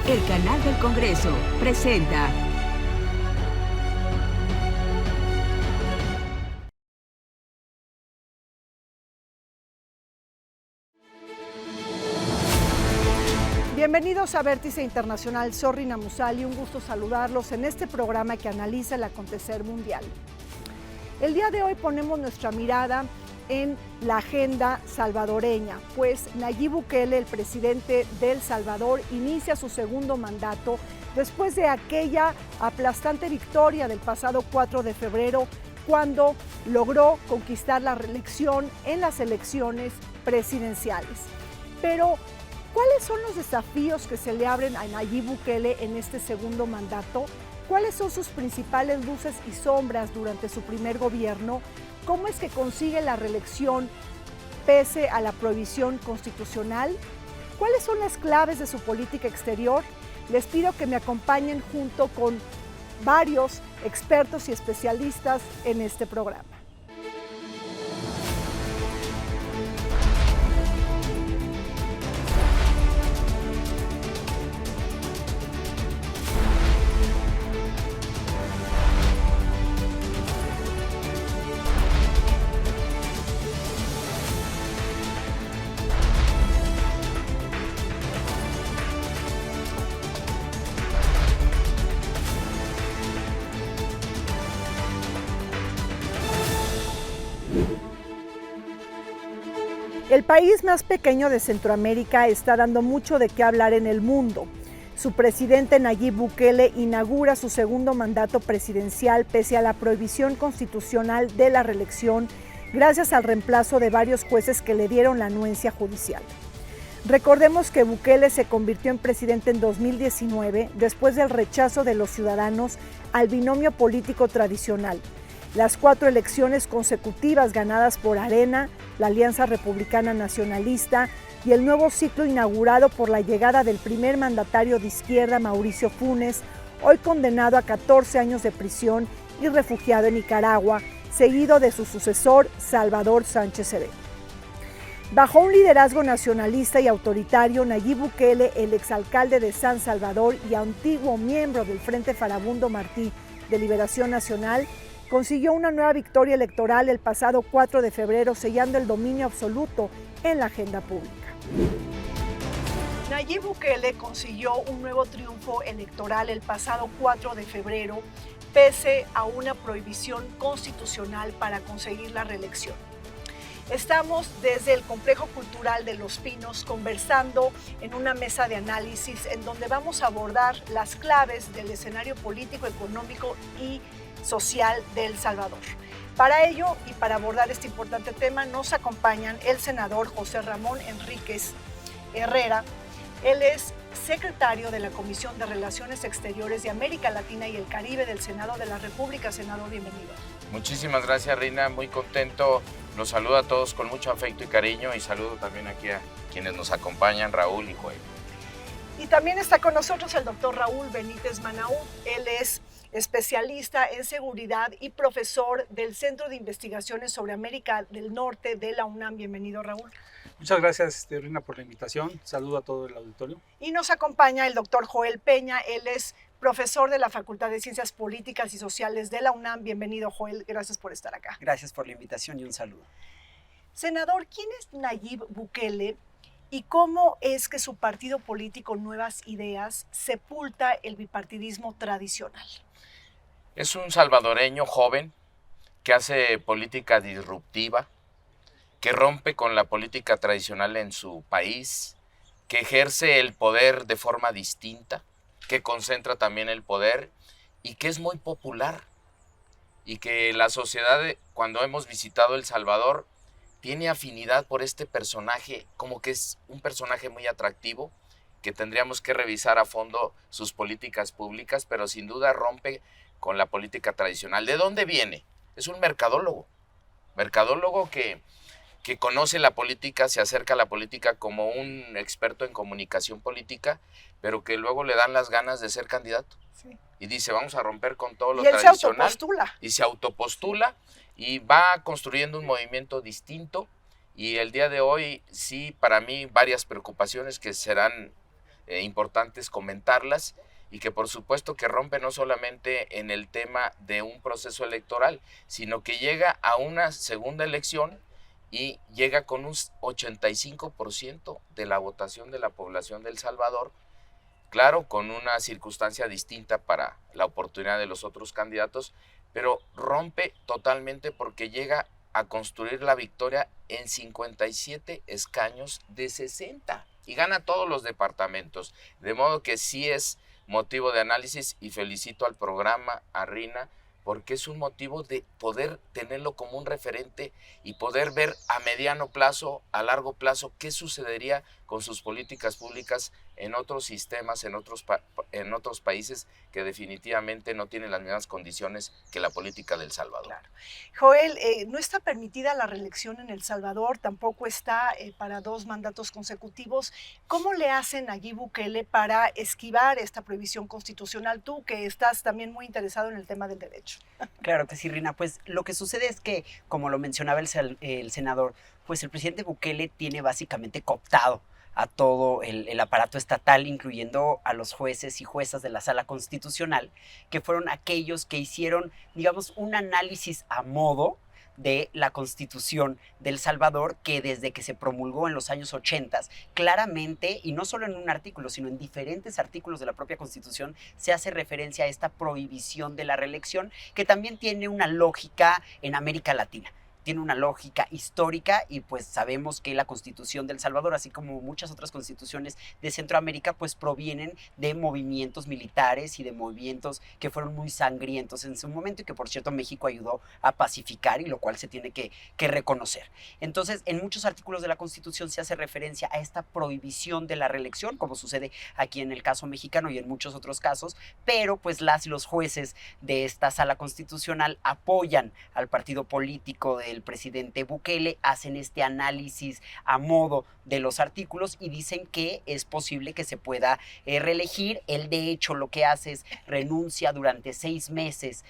El canal del Congreso presenta Bienvenidos a Vértice Internacional, soy Rina Musali, un gusto saludarlos en este programa que analiza el acontecer mundial. El día de hoy ponemos nuestra mirada en la agenda salvadoreña, pues Nayib Bukele, el presidente de El Salvador, inicia su segundo mandato después de aquella aplastante victoria del pasado 4 de febrero, cuando logró conquistar la reelección en las elecciones presidenciales. Pero, ¿cuáles son los desafíos que se le abren a Nayib Bukele en este segundo mandato? ¿Cuáles son sus principales luces y sombras durante su primer gobierno? ¿Cómo es que consigue la reelección pese a la prohibición constitucional? ¿Cuáles son las claves de su política exterior? Les pido que me acompañen junto con varios expertos y especialistas en este programa. El país más pequeño de Centroamérica está dando mucho de qué hablar en el mundo. Su presidente Nayib Bukele inaugura su segundo mandato presidencial pese a la prohibición constitucional de la reelección, gracias al reemplazo de varios jueces que le dieron la anuencia judicial. Recordemos que Bukele se convirtió en presidente en 2019 después del rechazo de los ciudadanos al binomio político tradicional. Las 4 elecciones consecutivas ganadas por Arena, la Alianza Republicana Nacionalista y el nuevo ciclo inaugurado por la llegada del primer mandatario de izquierda, Mauricio Funes, hoy condenado a 14 años de prisión y refugiado en Nicaragua, seguido de su sucesor, Salvador Sánchez Serén. Bajo un liderazgo nacionalista y autoritario, Nayib Bukele, el exalcalde de San Salvador y antiguo miembro del Frente Farabundo Martí de Liberación Nacional, consiguió una nueva victoria electoral el pasado 4 de febrero, sellando el dominio absoluto en la agenda pública. Nayib Bukele consiguió un nuevo triunfo electoral el pasado 4 de febrero, pese a una prohibición constitucional para conseguir la reelección. Estamos desde el Complejo Cultural de Los Pinos conversando en una mesa de análisis en donde vamos a abordar las claves del escenario político, económico y social de El Salvador. Para ello y para abordar este importante tema nos acompañan el senador José Ramón Enríquez Herrera. Él es secretario de la Comisión de Relaciones Exteriores de América Latina y el Caribe del Senado de la República. Senador, bienvenido. Muchísimas gracias, Rina, muy contento. Los saludo a todos con mucho afecto y cariño y saludo también aquí a quienes nos acompañan, Raúl y Joel. Y también está con nosotros el doctor Raúl Benítez Manaú. Él es especialista en seguridad y profesor del Centro de Investigaciones sobre América del Norte de la UNAM. Bienvenido, Raúl. Muchas gracias, Rina, por la invitación. Saludo a todo el auditorio. Y nos acompaña el doctor Joel Peña. Él es profesor de la Facultad de Ciencias Políticas y Sociales de la UNAM. Bienvenido, Joel. Gracias por estar acá. Gracias por la invitación y un saludo. Senador, ¿quién es Nayib Bukele y cómo es que su partido político Nuevas Ideas sepulta el bipartidismo tradicional? Es un salvadoreño joven que hace política disruptiva, que rompe con la política tradicional en su país, que ejerce el poder de forma distinta, que concentra también el poder y que es muy popular. Y que la sociedad, cuando hemos visitado El Salvador, tiene afinidad por este personaje, como que es un personaje muy atractivo, que tendríamos que revisar a fondo sus políticas públicas, pero sin duda rompe con la política tradicional. ¿De dónde viene? Es un mercadólogo que conoce la política, se acerca a la política como un experto en comunicación política, pero que luego le dan las ganas de ser candidato. Sí. Y dice, vamos a romper con todo lo tradicional. Y se autopostula y va construyendo un movimiento distinto. Y el día de hoy, sí, para mí, varias preocupaciones que serán importantes comentarlas, y que por supuesto que rompe no solamente en el tema de un proceso electoral, sino que llega a una segunda elección y llega con un 85% de la votación de la población de El Salvador, claro, con una circunstancia distinta para la oportunidad de los otros candidatos, pero rompe totalmente porque llega a construir la victoria en 57 escaños de 60 y gana todos los departamentos, de modo que sí es motivo de análisis, y felicito al programa, a Rina, porque es un motivo de poder tenerlo como un referente y poder ver a mediano plazo, a largo plazo, qué sucedería con sus políticas públicas en otros sistemas, en otros países que definitivamente no tienen las mismas condiciones que la política de El Salvador. Claro. Joel, no está permitida la reelección en El Salvador, tampoco está para 2 mandatos consecutivos. ¿Cómo le hacen a Nayib Bukele para esquivar esta prohibición constitucional? Tú, que estás también muy interesado en el tema del derecho. Claro que sí, Rina. Pues lo que sucede es que, como lo mencionaba el senador, pues el presidente Bukele tiene básicamente cooptado a todo el aparato estatal, incluyendo a los jueces y juezas de la Sala Constitucional, que fueron aquellos que hicieron, digamos, un análisis a modo de la Constitución de El Salvador, que desde que se promulgó en los años 80, claramente, y no solo en un artículo, sino en diferentes artículos de la propia Constitución, se hace referencia a esta prohibición de la reelección, que también tiene una lógica en América Latina. Tiene una lógica histórica, y pues sabemos que la Constitución de El Salvador, así como muchas otras constituciones de Centroamérica, pues provienen de movimientos militares y de movimientos que fueron muy sangrientos en su momento, y que por cierto México ayudó a pacificar, y lo cual se tiene que reconocer. Entonces, en muchos artículos de la Constitución se hace referencia a esta prohibición de la reelección, como sucede aquí en el caso mexicano y en muchos otros casos, pero pues las y los jueces de esta Sala Constitucional apoyan al partido político del presidente Bukele, hacen este análisis a modo de los artículos y dicen que es posible que se pueda reelegir. Él, de hecho, lo que hace es renuncia durante 6 meses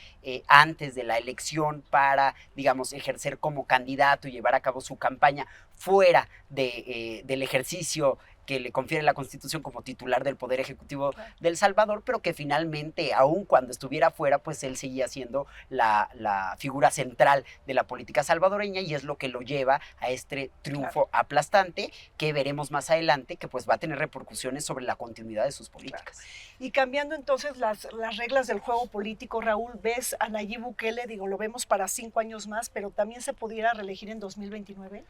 antes de la elección para, digamos, ejercer como candidato y llevar a cabo su campaña fuera del ejercicio que le confiere la Constitución como titular del Poder Ejecutivo de El Salvador, pero que finalmente, aun cuando estuviera fuera, pues él seguía siendo la figura central de la política salvadoreña, y es lo que lo lleva a este triunfo aplastante, que veremos más adelante, que pues va a tener repercusiones sobre la continuidad de sus políticas. Y cambiando entonces las reglas del juego político, Raúl, ¿ves a Nayib Bukele, digo, lo vemos para 5 años más, pero también se pudiera reelegir en 2029?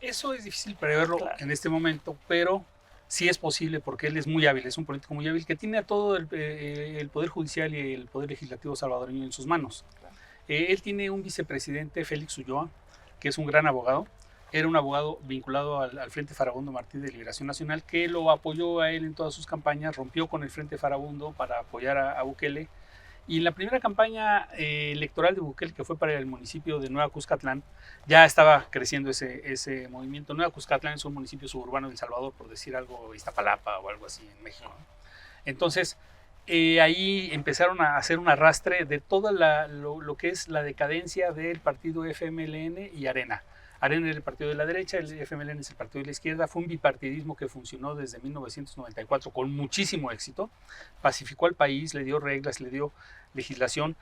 Eso es difícil preverlo en este momento, pero sí es posible, porque él es muy hábil, es un político muy hábil que tiene a todo el Poder Judicial y el Poder Legislativo salvadoreño en sus manos. Él tiene un vicepresidente, Félix Ulloa, que es un gran abogado. Era un abogado vinculado al Frente Farabundo Martí de Liberación Nacional, que lo apoyó a él en todas sus campañas, rompió con el Frente Farabundo para apoyar a Bukele. Y en la primera campaña electoral de Bukele, que fue para el municipio de Nueva Cuscatlán, ya estaba creciendo ese movimiento. Nueva Cuscatlán es un municipio suburbano de El Salvador, por decir algo, Iztapalapa o algo así en México. Entonces, ahí empezaron a hacer un arrastre de todo lo que es la decadencia del partido FMLN y Arena. Arena era el partido de la derecha, el FMLN es el partido de la izquierda. Fue un bipartidismo que funcionó desde 1994 con muchísimo éxito. Pacificó al país, le dio reglas, le dio legislación.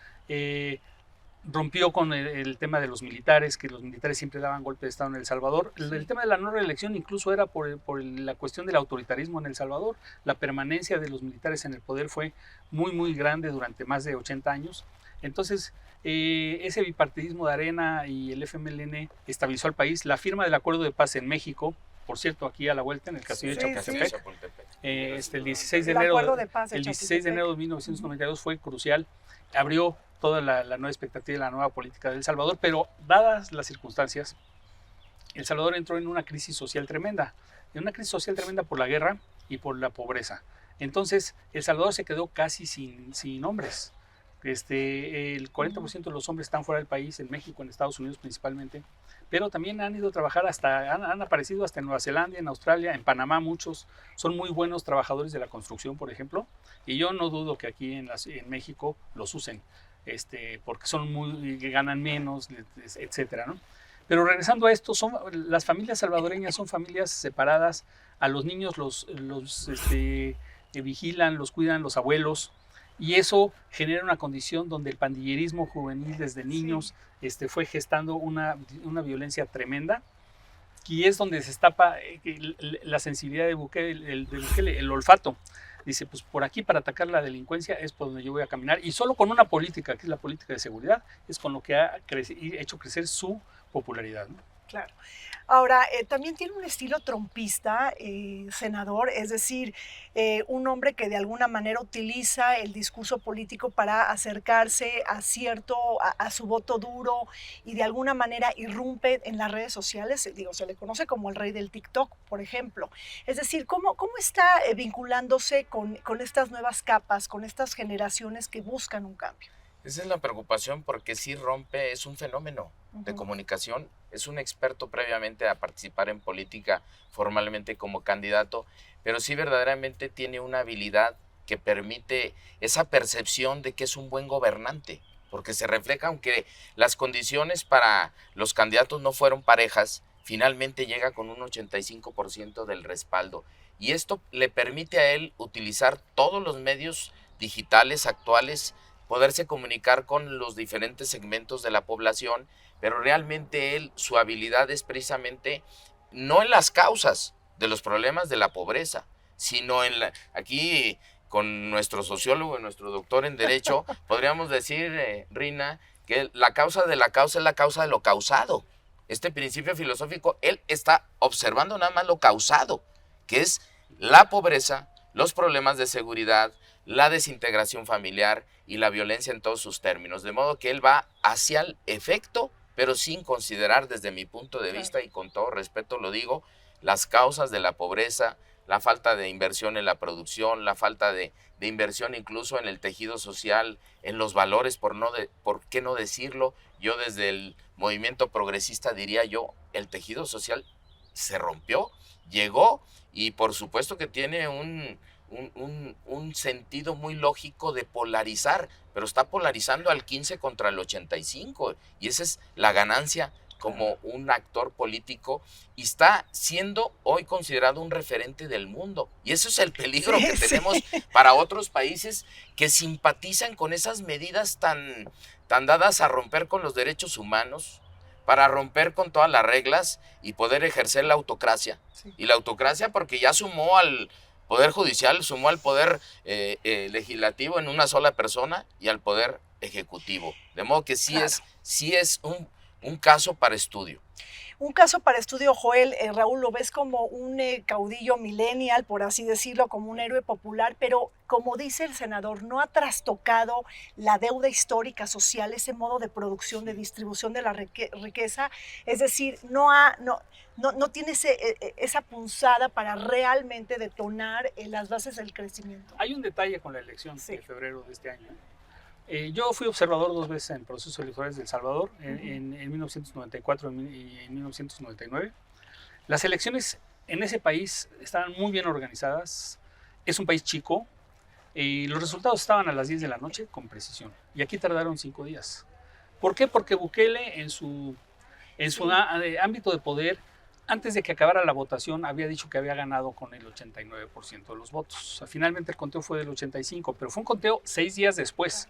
Rompió con el tema de los militares, que los militares siempre daban golpe de Estado en El Salvador. El tema de la no reelección incluso era por la cuestión del autoritarismo en El Salvador. La permanencia de los militares en el poder fue muy, muy grande durante más de 80 años. Entonces, ese bipartidismo de Arena y el FMLN estabilizó al país. La firma del acuerdo de paz en México, por cierto, aquí a la vuelta en el castillo de Chapultepec, el 16 de enero de 1992 fue crucial. Abrió toda la nueva expectativa de la nueva política de El Salvador, pero dadas las circunstancias, El Salvador entró en una crisis social tremenda, por la guerra y por la pobreza. Entonces, El Salvador se quedó casi sin hombres. El 40% de los hombres están fuera del país, en México, en Estados Unidos principalmente, pero también han ido a trabajar han aparecido hasta en Nueva Zelanda, en Australia, en Panamá. Muchos son muy buenos trabajadores de la construcción, por ejemplo, y yo no dudo que aquí en México los usen, porque ganan menos, etcétera, ¿no? Pero regresando a esto, las familias salvadoreñas son familias separadas. A los niños los vigilan, los cuidan los abuelos. Y eso genera una condición donde el pandillerismo juvenil desde niños fue gestando una violencia tremenda. Y es donde se destapa la sensibilidad de Bukele, el olfato. Dice, pues por aquí para atacar la delincuencia es por donde yo voy a caminar. Y solo con una política, que es la política de seguridad, es con lo que ha hecho crecer su popularidad, ¿no? Claro. Ahora, también tiene un estilo trompista, senador, es decir, un hombre que de alguna manera utiliza el discurso político para acercarse a su voto duro y de alguna manera irrumpe en las redes sociales. Se le conoce como el rey del TikTok, por ejemplo. Es decir, ¿cómo está vinculándose con estas nuevas capas, con estas generaciones que buscan un cambio? Esa es la preocupación, porque sí rompe, es un fenómeno de comunicación, es un experto previamente a participar en política formalmente como candidato, pero sí verdaderamente tiene una habilidad que permite esa percepción de que es un buen gobernante, porque se refleja, aunque las condiciones para los candidatos no fueron parejas, finalmente llega con un 85% del respaldo, y esto le permite a él utilizar todos los medios digitales actuales, poderse comunicar con los diferentes segmentos de la población, pero realmente su habilidad es precisamente no en las causas de los problemas de la pobreza, sino aquí con nuestro sociólogo, nuestro doctor en Derecho, podríamos decir, Rina, que la causa de la causa es la causa de lo causado. Este principio filosófico, él está observando nada más lo causado, que es la pobreza, los problemas de seguridad, la desintegración familiar y la violencia en todos sus términos. De modo que él va hacia el efecto, pero sin considerar, desde mi punto de vista, y con todo respeto lo digo, las causas de la pobreza, la falta de inversión en la producción, la falta de inversión incluso en el tejido social, en los valores, ¿por qué no decirlo? Yo desde el movimiento progresista diría el tejido social se rompió, llegó, y por supuesto que tiene un sentido muy lógico de polarizar, pero está polarizando al 15 contra el 85, y esa es la ganancia como un actor político, y está siendo hoy considerado un referente del mundo, y eso es el peligro que tenemos para otros países que simpatizan con esas medidas tan dadas a romper con los derechos humanos, para romper con todas las reglas y poder ejercer la autocracia. Y la autocracia porque ya sumó al Poder Judicial, sumó al Poder Legislativo en una sola persona y al Poder Ejecutivo. De modo que sí es un caso para estudio. Un caso para estudio, Joel. Raúl, lo ves como un caudillo millennial, por así decirlo, como un héroe popular, pero como dice el senador, no ha trastocado la deuda histórica social, ese modo de producción, de distribución de la riqueza, es decir, no tiene esa punzada para realmente detonar las bases del crecimiento. Hay un detalle con la elección de febrero de este año. Yo fui observador 2 veces en procesos electorales de El Salvador, en 1994 y en 1999. Las elecciones en ese país estaban muy bien organizadas, es un país chico, y los resultados estaban a las 10 de la noche con precisión, y aquí tardaron 5 días. ¿Por qué? Porque Bukele en su ámbito de poder, antes de que acabara la votación, había dicho que había ganado con el 89% de los votos. O sea, finalmente el conteo fue del 85%, pero fue un conteo 6 días después.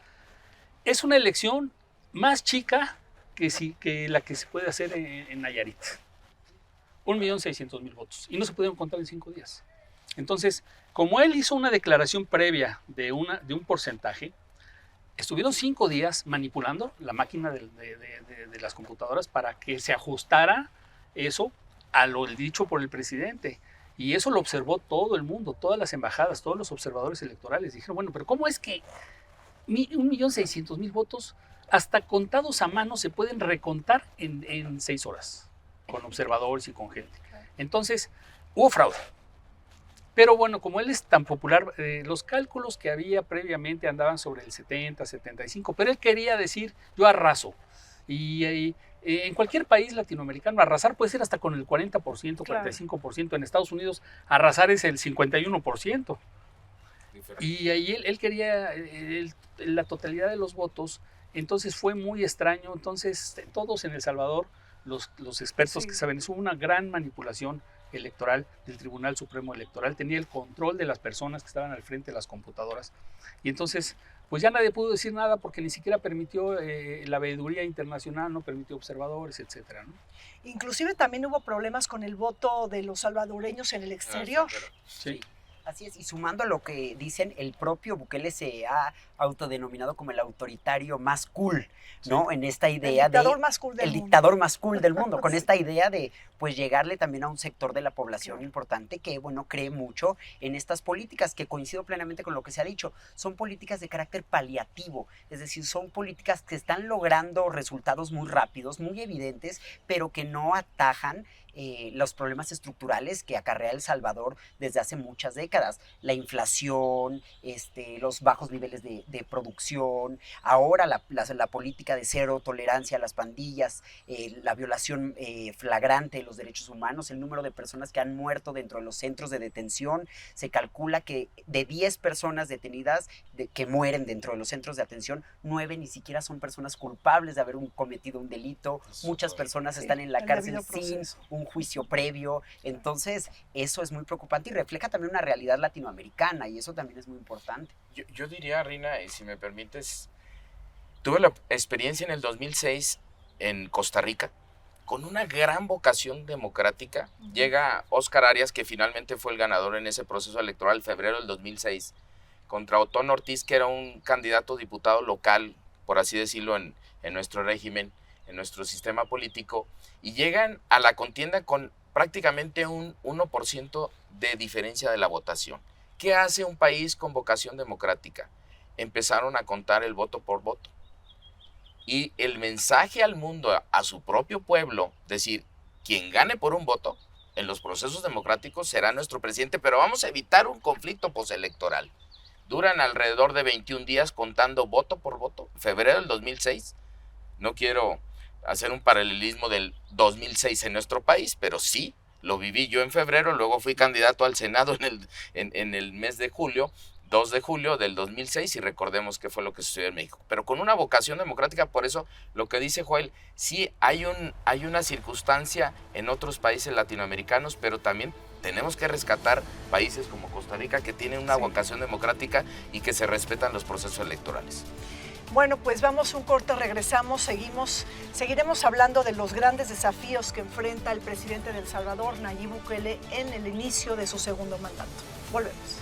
Es una elección más chica que la que se puede hacer en Nayarit. 1.600.000 votos. Y no se pudieron contar en 5 días. Entonces, como él hizo una declaración previa de un porcentaje, estuvieron 5 días manipulando la máquina de las computadoras para que se ajustara eso a lo dicho por el presidente. Y eso lo observó todo el mundo, todas las embajadas, todos los observadores electorales. Dijeron, bueno, pero ¿cómo es que 1.600.000 votos, hasta contados a mano, se pueden recontar en 6 horas, con observadores y con gente? Entonces, hubo fraude. Pero bueno, como él es tan popular, los cálculos que había previamente andaban sobre el 70, 75, pero él quería decir, yo arraso. Y en cualquier país latinoamericano, arrasar puede ser hasta con el 40%, 45%. En Estados Unidos, arrasar es el 51%. Y ahí él quería la totalidad de los votos, entonces fue muy extraño. Entonces todos en El Salvador los expertos que saben, es una gran manipulación electoral del Tribunal Supremo Electoral, tenía el control de las personas que estaban al frente de las computadoras, y entonces pues ya nadie pudo decir nada porque ni siquiera permitió la veeduría internacional, no permitió observadores, etcétera, ¿no? Inclusive también hubo problemas con el voto de los salvadoreños en el exterior. Sí. Así es, y sumando a lo que dicen, el propio Bukele se ha autodenominado como el autoritario más cool, ¿no? Sí. En esta idea el dictador más cool del mundo. Dictador más cool del mundo, con esta idea de, pues, llegarle también a un sector de la población importante que, bueno, cree mucho en estas políticas, que coincido plenamente con lo que se ha dicho, son políticas de carácter paliativo, es decir, son políticas que están logrando resultados muy rápidos, muy evidentes, pero que no atajan los problemas estructurales que acarrea El Salvador desde hace muchas décadas. La inflación, los bajos niveles de producción, ahora la política de cero tolerancia a las pandillas, la violación flagrante de los derechos humanos, el número de personas que han muerto dentro de los centros de detención. Se calcula que de 10 personas detenidas que mueren dentro de los centros de atención, 9 ni siquiera son personas culpables de haber cometido un delito. Muchas personas están en la cárcel sin un juicio previo. Entonces eso es muy preocupante y refleja también una realidad latinoamericana, y eso también es muy importante. Yo diría, Rina, si me permites, tuve la experiencia en el 2006 en Costa Rica con una gran vocación democrática. Llega Óscar Arias, que finalmente fue el ganador en ese proceso electoral en febrero del 2006, contra Otón Ortiz, que era un candidato diputado local, por así decirlo, en nuestro régimen, en nuestro sistema político, y llegan a la contienda con prácticamente un 1% de diferencia de la votación. ¿Qué hace un país con vocación democrática? Empezaron a contar el voto por voto. Y el mensaje al mundo, a su propio pueblo, decir, quien gane por un voto en los procesos democráticos será nuestro presidente, pero vamos a evitar un conflicto postelectoral. Duran alrededor de 21 días contando voto por voto. Febrero del 2006, no quiero hacer un paralelismo del 2006 en nuestro país, pero sí, lo viví yo en febrero, luego fui candidato al Senado en el mes de julio, 2 de julio del 2006, y recordemos qué fue lo que sucedió en México. Pero con una vocación democrática, por eso lo que dice Joel, sí hay una circunstancia en otros países latinoamericanos, pero también tenemos que rescatar países como Costa Rica que tienen una vocación democrática y que se respetan los procesos electorales. Bueno, pues vamos un corte, regresamos, seguiremos hablando de los grandes desafíos que enfrenta el presidente de El Salvador, Nayib Bukele, en el inicio de su segundo mandato. Volvemos.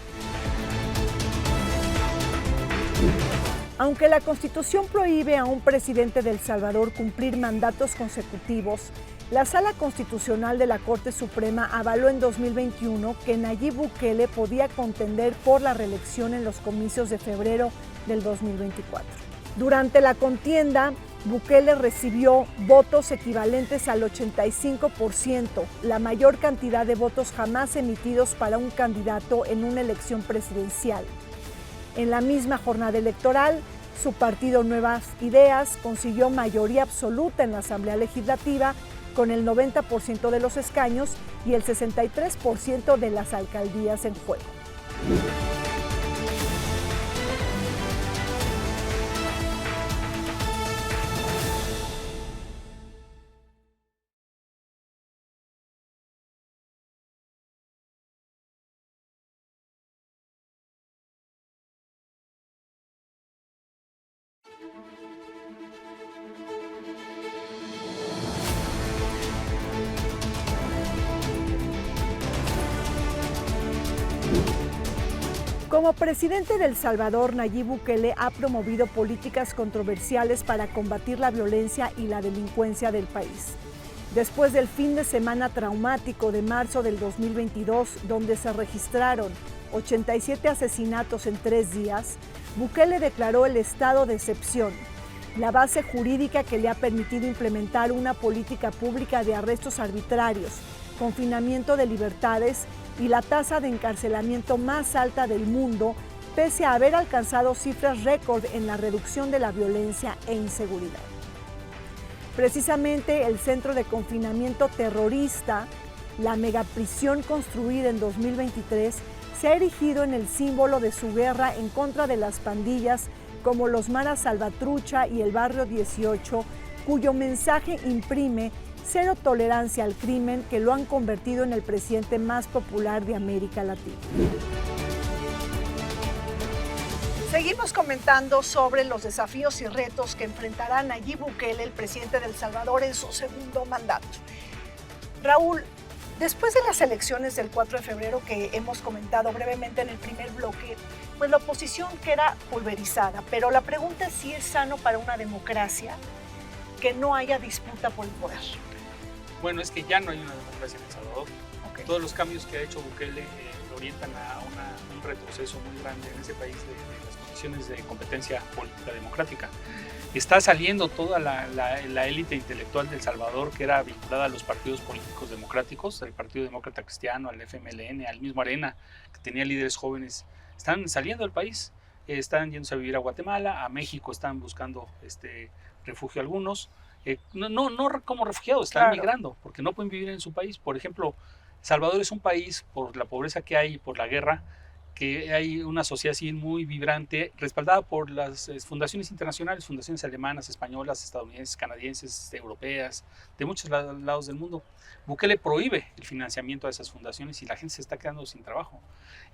Aunque la Constitución prohíbe a un presidente de El Salvador cumplir mandatos consecutivos, la Sala Constitucional de la Corte Suprema avaló en 2021 que Nayib Bukele podía contender por la reelección en los comicios de febrero del 2024. Durante la contienda, Bukele recibió votos equivalentes al 85%, la mayor cantidad de votos jamás emitidos para un candidato en una elección presidencial. En la misma jornada electoral, su partido Nuevas Ideas consiguió mayoría absoluta en la Asamblea Legislativa con el 90% de los escaños y el 63% de las alcaldías en juego. Como presidente de El Salvador, Nayib Bukele ha promovido políticas controversiales para combatir la violencia y la delincuencia del país. Después del fin de semana traumático de marzo del 2022, donde se registraron 87 asesinatos en 3 días, Bukele declaró el estado de excepción, la base jurídica que le ha permitido implementar una política pública de arrestos arbitrarios, confinamiento de libertades y la tasa de encarcelamiento más alta del mundo, pese a haber alcanzado cifras récord en la reducción de la violencia e inseguridad. Precisamente el centro de confinamiento terrorista, la megaprisión construida en 2023, se ha erigido en el símbolo de su guerra en contra de las pandillas como los Maras Salvatrucha y el Barrio 18, cuyo mensaje imprime: cero tolerancia al crimen, que lo han convertido en el presidente más popular de América Latina. Seguimos comentando sobre los desafíos y retos que enfrentará Nayib Bukele, el presidente de El Salvador, en su segundo mandato. Raúl, después de las elecciones del 4 de febrero que hemos comentado brevemente en el primer bloque, pues la oposición queda pulverizada, pero la pregunta es si es sano para una democracia que no haya disputa por el poder. Bueno, es que ya no hay una democracia en El Salvador. Okay. Todos los cambios que ha hecho Bukele lo orientan a un retroceso muy grande en ese país de las condiciones de competencia política democrática. Está saliendo toda la élite intelectual de El Salvador, que era vinculada a los partidos políticos democráticos, al Partido Demócrata Cristiano, al FMLN, al mismo Arena, que tenía líderes jóvenes. Están saliendo del país, están yéndose a vivir a Guatemala, a México están buscando refugio algunos. No como refugiados, están migrando, porque no pueden vivir en su país. Por ejemplo, El Salvador es un país, por la pobreza que hay y por la guerra, que hay una sociedad civil muy vibrante, respaldada por las fundaciones internacionales, fundaciones alemanas, españolas, estadounidenses, canadienses, europeas, de muchos lados del mundo. Bukele prohíbe el financiamiento a esas fundaciones y la gente se está quedando sin trabajo.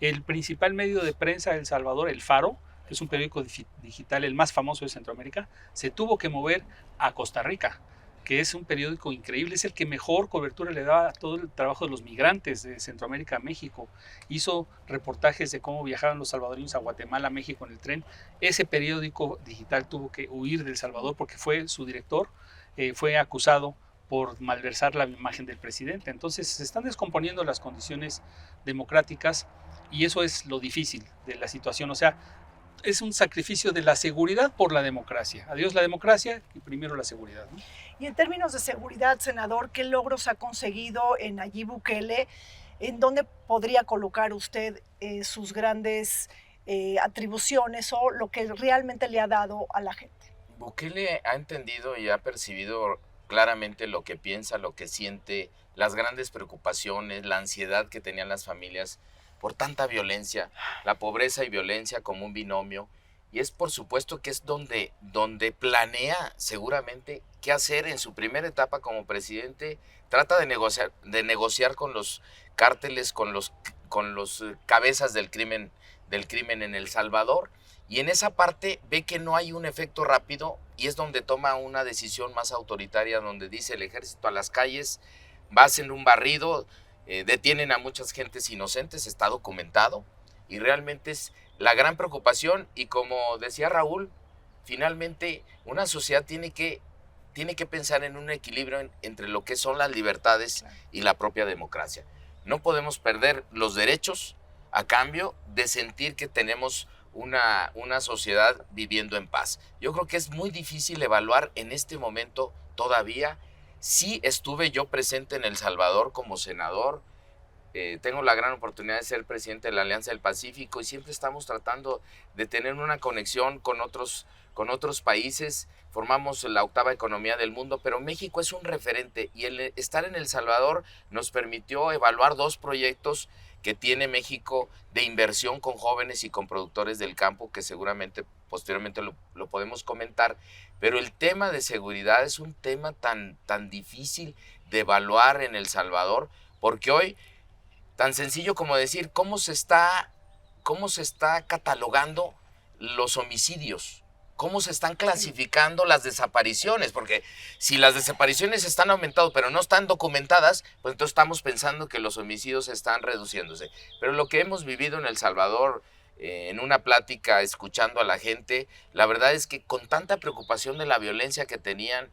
El principal medio de prensa de El Salvador, El Faro, que es un periódico digital el más famoso de Centroamérica, se tuvo que mover a Costa Rica, que es un periódico increíble, es el que mejor cobertura le daba a todo el trabajo de los migrantes de Centroamérica a México. Hizo reportajes de cómo viajaban los salvadoreños a Guatemala, a México en el tren. Ese periódico digital tuvo que huir de El Salvador porque su director fue acusado por malversar la imagen del presidente. Entonces se están descomponiendo las condiciones democráticas y eso es lo difícil de la situación. O sea, es un sacrificio de la seguridad por la democracia. Adiós la democracia y primero la seguridad, ¿no? Y en términos de seguridad, senador, ¿qué logros ha conseguido en Nayib Bukele? ¿En dónde podría colocar usted sus grandes atribuciones o lo que realmente le ha dado a la gente? Bukele ha entendido y ha percibido claramente lo que piensa, lo que siente, las grandes preocupaciones, la ansiedad que tenían las familias por tanta violencia, la pobreza y violencia como un binomio, y es por supuesto que es donde planea seguramente qué hacer en su primera etapa como presidente. Trata de negociar con los cárteles, con los cabezas del crimen en El Salvador, y en esa parte ve que no hay un efecto rápido y es donde toma una decisión más autoritaria, donde dice el ejército a las calles, va a hacer un barrido, detienen a muchas gentes inocentes, está documentado, y realmente es la gran preocupación. Y como decía Raúl, finalmente una sociedad tiene que pensar en un equilibrio entre lo que son las libertades y la propia democracia. No podemos perder los derechos a cambio de sentir que tenemos una sociedad viviendo en paz. Yo creo que es muy difícil evaluar en este momento todavía. Sí estuve yo presente en El Salvador como senador, tengo la gran oportunidad de ser presidente de la Alianza del Pacífico y siempre estamos tratando de tener una conexión con otros países. Formamos la 8ª economía del mundo, pero México es un referente y el estar en El Salvador nos permitió evaluar 2 proyectos que tiene México de inversión con jóvenes y con productores del campo, que seguramente posteriormente lo podemos comentar. Pero el tema de seguridad es un tema tan difícil de evaluar en El Salvador, porque hoy, tan sencillo como decir cómo se está catalogando los homicidios, cómo se están clasificando las desapariciones, porque si las desapariciones están aumentando pero no están documentadas, pues entonces estamos pensando que los homicidios están reduciéndose. Pero lo que hemos vivido en El Salvador, en una plática, escuchando a la gente, la verdad es que con tanta preocupación de la violencia que tenían,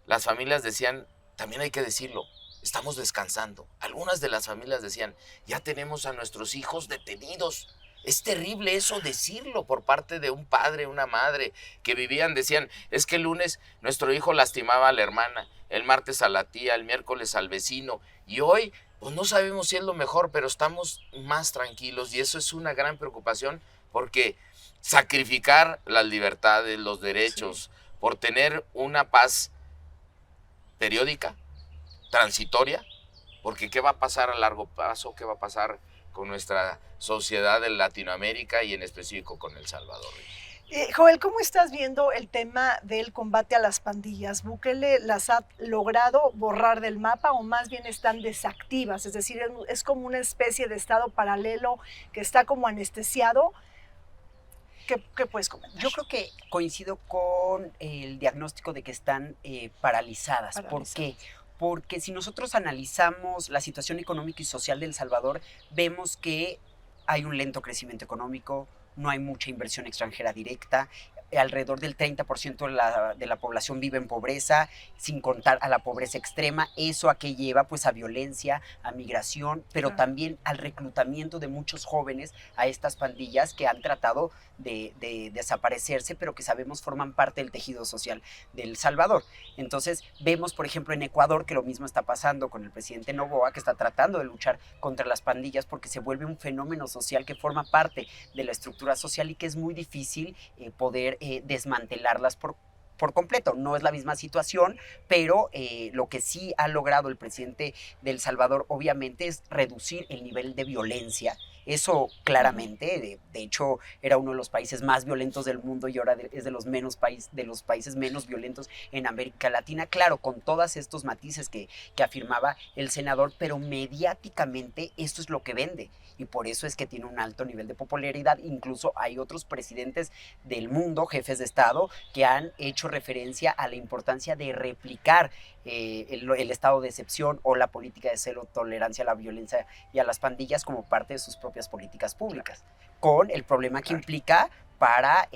las familias decían, también hay que decirlo, estamos descansando. Algunas de las familias decían, ya tenemos a nuestros hijos detenidos. Es terrible eso decirlo por parte de un padre, una madre, que decían, es que el lunes nuestro hijo lastimaba a la hermana, el martes a la tía, el miércoles al vecino, y hoy, pues no sabemos si es lo mejor, pero estamos más tranquilos, y eso es una gran preocupación, porque sacrificar las libertades, los derechos, por tener una paz periódica, transitoria, porque ¿qué va a pasar a largo plazo? ¿Qué va a pasar con nuestra sociedad en Latinoamérica y en específico con El Salvador? Joel, ¿cómo estás viendo el tema del combate a las pandillas? ¿Bukele las ha logrado borrar del mapa o más bien están desactivas? Es decir, es como una especie de estado paralelo que está como anestesiado. ¿Qué puedes comentar? Yo creo que coincido con el diagnóstico de que están paralizadas. ¿Por qué? Porque si nosotros analizamos la situación económica y social de El Salvador, vemos que hay un lento crecimiento económico, no hay mucha inversión extranjera directa, alrededor del 30% de la población vive en pobreza, sin contar a la pobreza extrema. ¿Eso a qué lleva? Pues a violencia, a migración, pero también al reclutamiento de muchos jóvenes a estas pandillas que han tratado de desaparecerse, pero que sabemos forman parte del tejido social de El Salvador. Entonces vemos, por ejemplo, en Ecuador que lo mismo está pasando con el presidente Noboa, que está tratando de luchar contra las pandillas porque se vuelve un fenómeno social que forma parte de la estructura social y que es muy difícil poder desmantelarlas por completo. No es la misma situación, pero lo que sí ha logrado el presidente de El Salvador obviamente es reducir el nivel de violencia. Eso claramente, de hecho, era uno de los países más violentos del mundo y ahora es de los países menos violentos en América Latina. Claro, con todos estos matices que afirmaba el senador, pero mediáticamente esto es lo que vende y por eso es que tiene un alto nivel de popularidad. Incluso hay otros presidentes del mundo, jefes de Estado, que han hecho referencia a la importancia de replicar el estado de excepción o la política de cero tolerancia a la violencia y a las pandillas como parte de sus propias políticas públicas, con el problema que implica para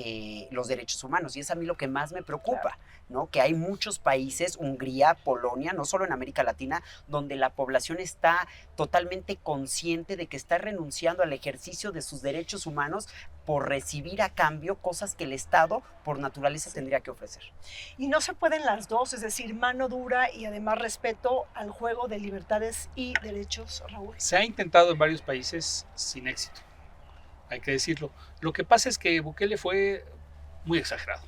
los derechos humanos. Y es a mí lo que más me preocupa, ¿no? Que hay muchos países, Hungría, Polonia, no solo en América Latina, donde la población está totalmente consciente de que está renunciando al ejercicio de sus derechos humanos por recibir a cambio cosas que el Estado por naturaleza tendría que ofrecer. Y no se pueden las dos, es decir, mano dura y además respeto al juego de libertades y derechos, Raúl. Se ha intentado en varios países sin éxito, hay que decirlo. Lo que pasa es que Bukele fue muy exagerado.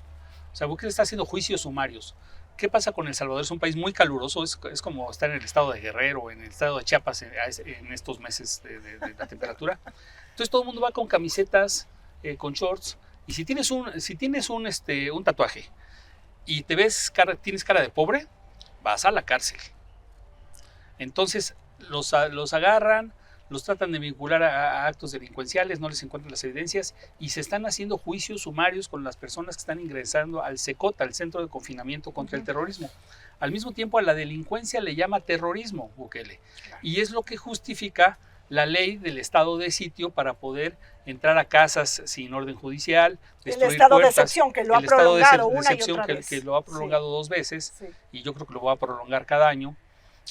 O sea, Bukele está haciendo juicios sumarios. ¿Qué pasa con El Salvador? Es un país muy caluroso, es como estar en el estado de Guerrero, en el estado de Chiapas en estos meses de la temperatura. Entonces todo el mundo va con camisetas, con shorts, y si tienes un tatuaje y tienes cara de pobre, vas a la cárcel. Entonces los agarran, los tratan de vincular a actos delincuenciales, no les encuentran las evidencias y se están haciendo juicios sumarios con las personas que están ingresando al CECOT, al Centro de Confinamiento contra el Terrorismo. Al mismo tiempo a la delincuencia le llama terrorismo Bukele, y es lo que justifica la ley del estado de sitio para poder entrar a casas sin orden judicial, destruir el estado puertas, de excepción que lo ha prolongado una y otra vez. Que lo ha prolongado 2 veces, y yo creo que lo va a prolongar cada año.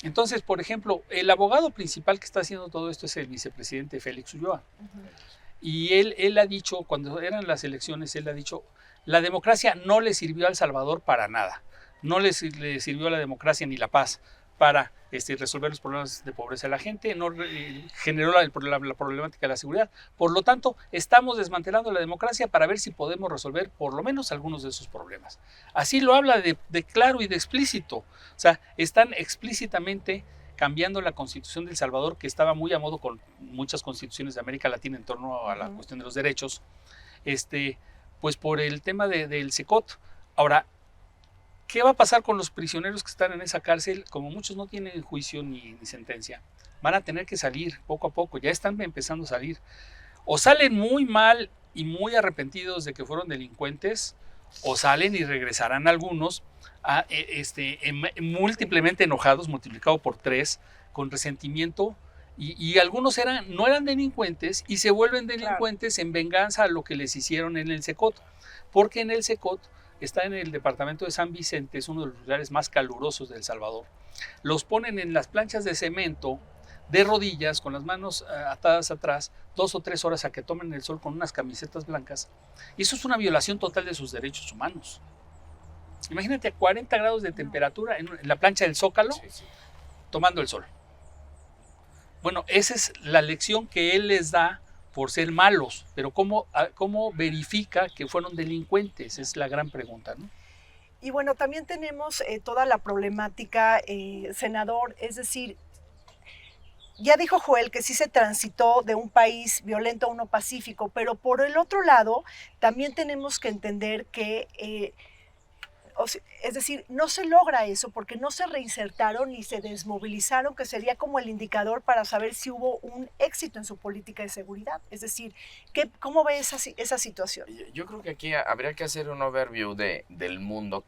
Entonces, por ejemplo, el abogado principal que está haciendo todo esto es el vicepresidente Félix Ulloa. Y él ha dicho, cuando eran las elecciones, él ha dicho, la democracia no le sirvió a El Salvador para nada. No le sirvió a la democracia ni la paz para resolver los problemas de pobreza de la gente, no generó la problemática de la seguridad. Por lo tanto, estamos desmantelando la democracia para ver si podemos resolver por lo menos algunos de esos problemas. Así lo habla de claro y de explícito. O sea, están explícitamente cambiando la Constitución de El Salvador, que estaba muy a modo con muchas constituciones de América Latina en torno a la cuestión de los derechos, pues por el tema del CECOT. Ahora, ¿qué va a pasar con los prisioneros que están en esa cárcel? Como muchos no tienen juicio ni sentencia, van a tener que salir poco a poco, ya están empezando a salir. O salen muy mal y muy arrepentidos de que fueron delincuentes, o salen y regresarán algunos múltiplemente enojados, multiplicado por 3, con resentimiento, y algunos no eran delincuentes y se vuelven delincuentes en venganza a lo que les hicieron en el CECOT, porque en el CECOT está en el departamento de San Vicente, es uno de los lugares más calurosos de El Salvador. Los ponen en las planchas de cemento, de rodillas, con las manos atadas atrás, 2 o 3 horas a que tomen el sol con unas camisetas blancas. Y eso es una violación total de sus derechos humanos. Imagínate a 40 grados de temperatura en la plancha del Zócalo, tomando el sol. Bueno, esa es la lección que él les da por ser malos, pero ¿cómo verifica que fueron delincuentes? Es la gran pregunta, ¿no? Y bueno, también tenemos toda la problemática, senador, es decir, ya dijo Joel que sí se transitó de un país violento a uno pacífico, pero por el otro lado también tenemos que entender que es decir, no se logra eso porque no se reinsertaron ni se desmovilizaron, que sería como el indicador para saber si hubo un éxito en su política de seguridad. Es decir, ¿cómo ve esa situación? Yo creo que aquí habría que hacer un overview del mundo.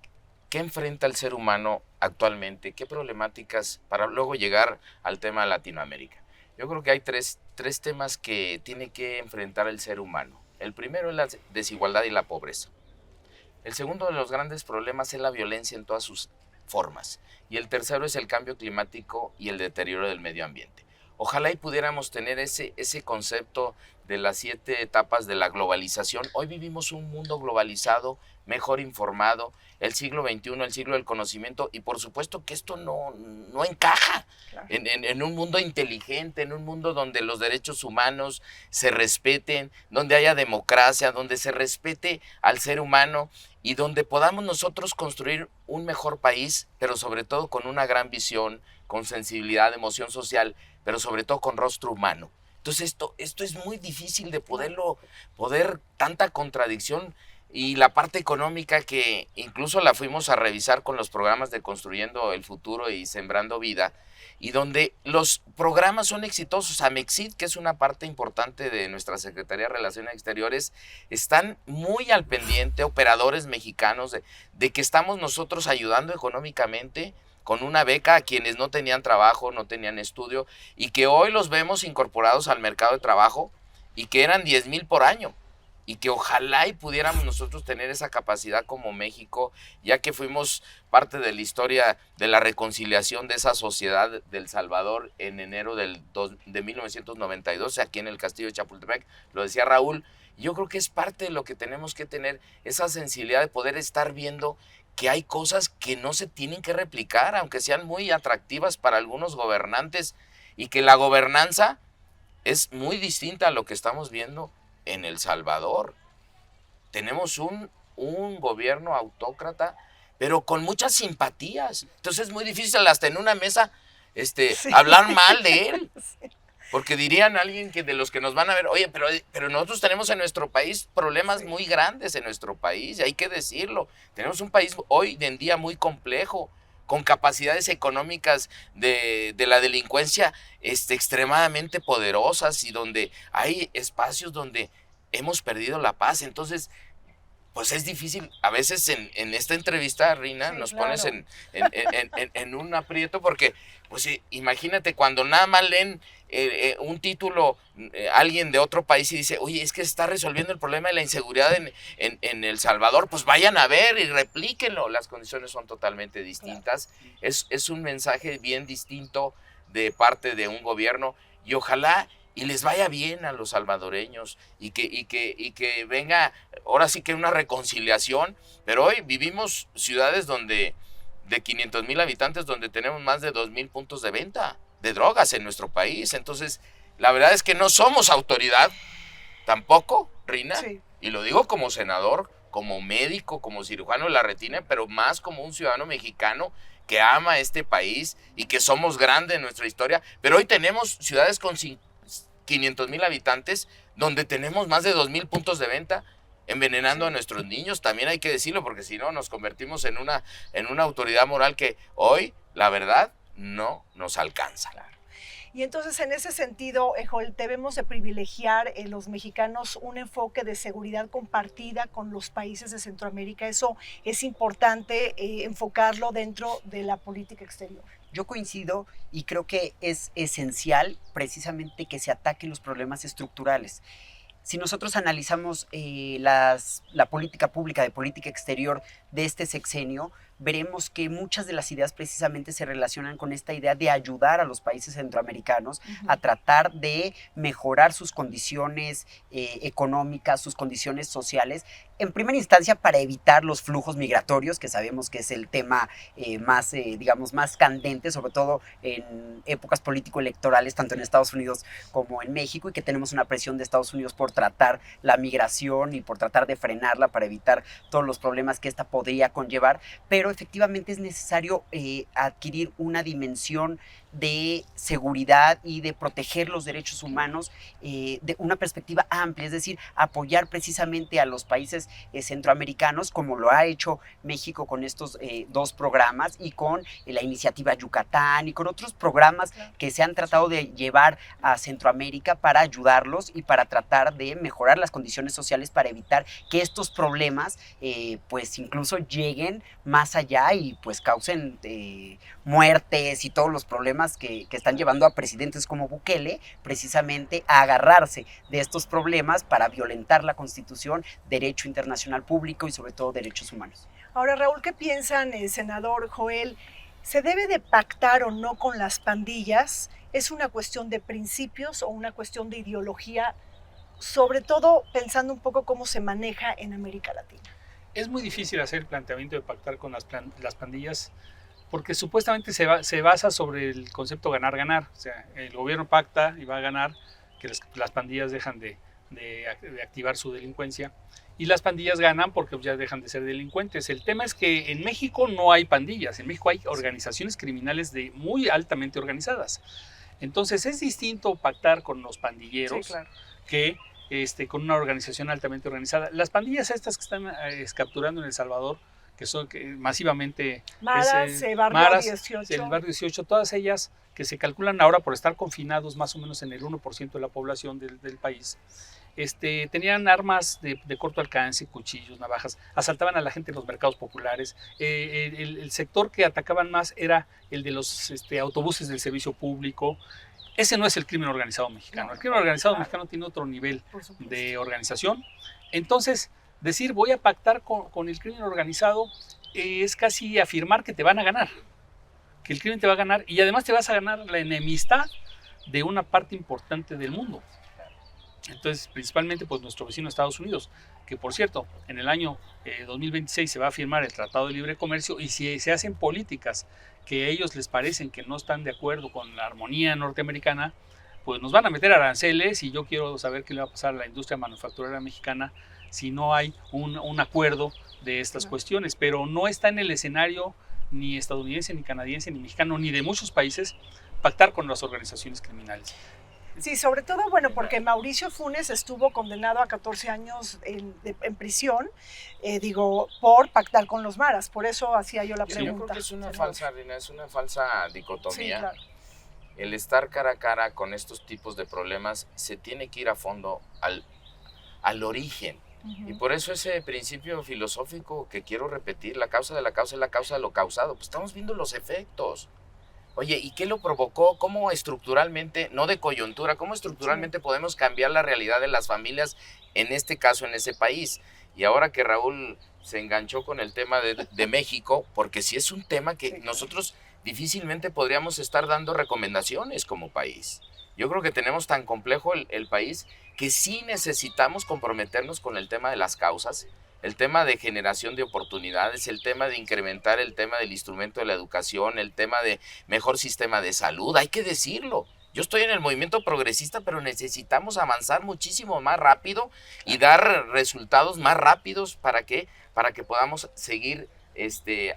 ¿Qué enfrenta el ser humano actualmente? ¿Qué problemáticas para luego llegar al tema de Latinoamérica? Yo creo que hay tres temas que tiene que enfrentar el ser humano. El primero es la desigualdad y la pobreza. El segundo de los grandes problemas es la violencia en todas sus formas. Y el tercero es el cambio climático y el deterioro del medio ambiente. Ojalá y pudiéramos tener ese concepto de las 7 etapas de la globalización. Hoy vivimos un mundo globalizado, mejor informado, el siglo XXI, el siglo del conocimiento, y por supuesto que esto no encaja en un mundo inteligente, en un mundo donde los derechos humanos se respeten, donde haya democracia, donde se respete al ser humano y donde podamos nosotros construir un mejor país, pero sobre todo con una gran visión, con sensibilidad, emoción social, pero sobre todo con rostro humano. Entonces esto es muy difícil de poder tanta contradicción, y la parte económica que incluso la fuimos a revisar con los programas de Construyendo el Futuro y Sembrando Vida, y donde los programas son exitosos. Amexit, que es una parte importante de nuestra Secretaría de Relaciones Exteriores, están muy al pendiente, operadores mexicanos, de que estamos nosotros ayudando económicamente con una beca a quienes no tenían trabajo, no tenían estudio, y que hoy los vemos incorporados al mercado de trabajo y que eran 10,000 por año. Y que ojalá y pudiéramos nosotros tener esa capacidad como México, ya que fuimos parte de la historia de la reconciliación de esa sociedad del Salvador en enero de 1992, aquí en el Castillo de Chapultepec, lo decía Raúl. Yo creo que es parte de lo que tenemos que tener, esa sensibilidad de poder estar viendo que hay cosas que no se tienen que replicar, aunque sean muy atractivas para algunos gobernantes, y que la gobernanza es muy distinta a lo que estamos viendo en El Salvador. Tenemos un gobierno autócrata, pero con muchas simpatías. Entonces es muy difícil hasta en una mesa hablar mal de él. Porque dirían alguien que de los que nos van a ver, oye, pero nosotros tenemos en nuestro país problemas muy grandes en nuestro país, y hay que decirlo. Tenemos un país hoy en día muy complejo, con capacidades económicas de la delincuencia extremadamente poderosas, y donde hay espacios donde hemos perdido la paz. Entonces, pues es difícil. A veces en esta entrevista, Rina, sí, nos pones en un aprieto, porque, pues imagínate, cuando nada más leen un título, alguien de otro país, y dice, oye, es que se está resolviendo el problema de la inseguridad en El Salvador, pues vayan a ver y replíquenlo. Las condiciones son totalmente distintas. Claro. Es un mensaje bien distinto de parte de un gobierno, y ojalá y les vaya bien a los salvadoreños, y que venga ahora sí que una reconciliación. Pero hoy vivimos ciudades de 500,000 habitantes, donde tenemos más de 2,000 puntos de venta de drogas en nuestro país. Entonces, la verdad es que no somos autoridad tampoco, Rina, sí. Y lo digo como senador, como médico, como cirujano de la retina, pero más como un ciudadano mexicano que ama este país y que somos grandes en nuestra historia. Pero hoy tenemos ciudades con 500,000 habitantes, donde tenemos más de 2,000 puntos de venta, envenenando a nuestros niños. También hay que decirlo, porque si no nos convertimos en una autoridad moral que hoy, la verdad, no nos alcanza. Claro. Y entonces, en ese sentido, Joel, debemos de privilegiar los mexicanos un enfoque de seguridad compartida con los países de Centroamérica. Eso es importante enfocarlo dentro de la política exterior. Yo coincido, y creo que es esencial precisamente que se ataquen los problemas estructurales. Si nosotros analizamos la política pública de política exterior de este sexenio, veremos que muchas de las ideas precisamente se relacionan con esta idea de ayudar a los países centroamericanos a tratar de mejorar sus condiciones económicas, sus condiciones sociales, en primera instancia para evitar los flujos migratorios, que sabemos que es el tema más candente, sobre todo en épocas político-electorales, tanto en Estados Unidos como en México, y que tenemos una presión de Estados Unidos por tratar la migración y por tratar de frenarla para evitar todos los problemas que esta podría conllevar. Pero efectivamente es necesario adquirir una dimensión de seguridad y de proteger los derechos humanos de una perspectiva amplia, es decir, apoyar precisamente a los países centroamericanos, como lo ha hecho México con estos dos programas y con la iniciativa Yucatán y con otros programas que se han tratado de llevar a Centroamérica para ayudarlos y para tratar de mejorar las condiciones sociales para evitar que estos problemas pues incluso lleguen más allá y pues causen muertes y todos los problemas que están llevando a presidentes como Bukele precisamente a agarrarse de estos problemas para violentar la Constitución, derecho internacional público y sobre todo derechos humanos. Ahora, Raúl, ¿qué piensan, senador Joel? ¿Se debe de pactar o no con las pandillas? ¿Es una cuestión de principios o una cuestión de ideología? Sobre todo pensando un poco cómo se maneja en América Latina. Es muy difícil hacer el planteamiento de pactar con las pandillas porque supuestamente se basa sobre el concepto ganar-ganar. O sea, el gobierno pacta y va a ganar, que las pandillas dejan de activar su delincuencia y las pandillas ganan porque ya dejan de ser delincuentes. El tema es que en México no hay pandillas, en México hay organizaciones criminales muy altamente organizadas. Entonces es distinto pactar con los pandilleros, sí, claro, que con una organización altamente organizada. Las pandillas estas que están capturando en El Salvador, que son masivamente Maras, barrio Maras, 18. el barrio 18, todas ellas que se calculan ahora por estar confinados más o menos en el 1% de la población del país, tenían armas de corto alcance, cuchillos, navajas, asaltaban a la gente en los mercados populares. El sector que atacaban más era el de los autobuses del servicio público. Ese no es el crimen organizado mexicano. No, el crimen organizado mexicano tiene otro nivel de organización. Entonces, decir voy a pactar con el crimen organizado es casi afirmar que te van a ganar, que el crimen te va a ganar y además te vas a ganar la enemistad de una parte importante del mundo. Entonces, principalmente pues nuestro vecino Estados Unidos, que por cierto, en el año 2026 se va a firmar el Tratado de Libre Comercio y si se hacen políticas que a ellos les parecen que no están de acuerdo con la armonía norteamericana, pues nos van a meter aranceles y yo quiero saber qué le va a pasar a la industria manufacturera mexicana si no hay un acuerdo de estas cuestiones. Pero no está en el escenario ni estadounidense, ni canadiense, ni mexicano, ni de muchos países pactar con las organizaciones criminales. Sí, sobre todo, bueno, porque Mauricio Funes estuvo condenado a 14 años en prisión, por pactar con los maras, por eso hacía yo la pregunta. Yo creo que es una falsa, Rina, es una falsa dicotomía. Sí, claro. El estar cara a cara con estos tipos de problemas se tiene que ir a fondo al origen. Uh-huh. Y por eso ese principio filosófico que quiero repetir, la causa de la causa es la causa de lo causado. Pues estamos viendo los efectos. Oye, ¿y qué lo provocó? ¿Cómo estructuralmente, no de coyuntura, cómo estructuralmente podemos cambiar la realidad de las familias, en este caso, en ese país? Y ahora que Raúl se enganchó con el tema de México, porque sí es un tema que nosotros difícilmente podríamos estar dando recomendaciones como país. Yo creo que tenemos tan complejo el país que sí necesitamos comprometernos con el tema de las causas, el tema de generación de oportunidades, el tema de incrementar el tema del instrumento de la educación, el tema de mejor sistema de salud, hay que decirlo. Yo estoy en el movimiento progresista, pero necesitamos avanzar muchísimo más rápido y dar resultados más rápidos para que podamos seguir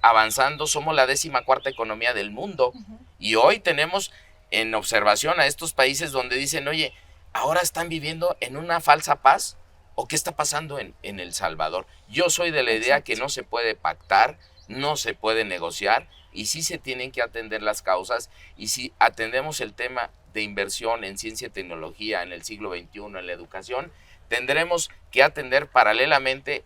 avanzando. Somos la 14ª economía del mundo y hoy tenemos en observación a estos países donde dicen, oye, ahora están viviendo en una falsa paz. ¿O qué está pasando en El Salvador? Yo soy de la idea que no se puede pactar, no se puede negociar y sí se tienen que atender las causas. Y si atendemos el tema de inversión en ciencia y tecnología en el siglo XXI, en la educación, tendremos que atender paralelamente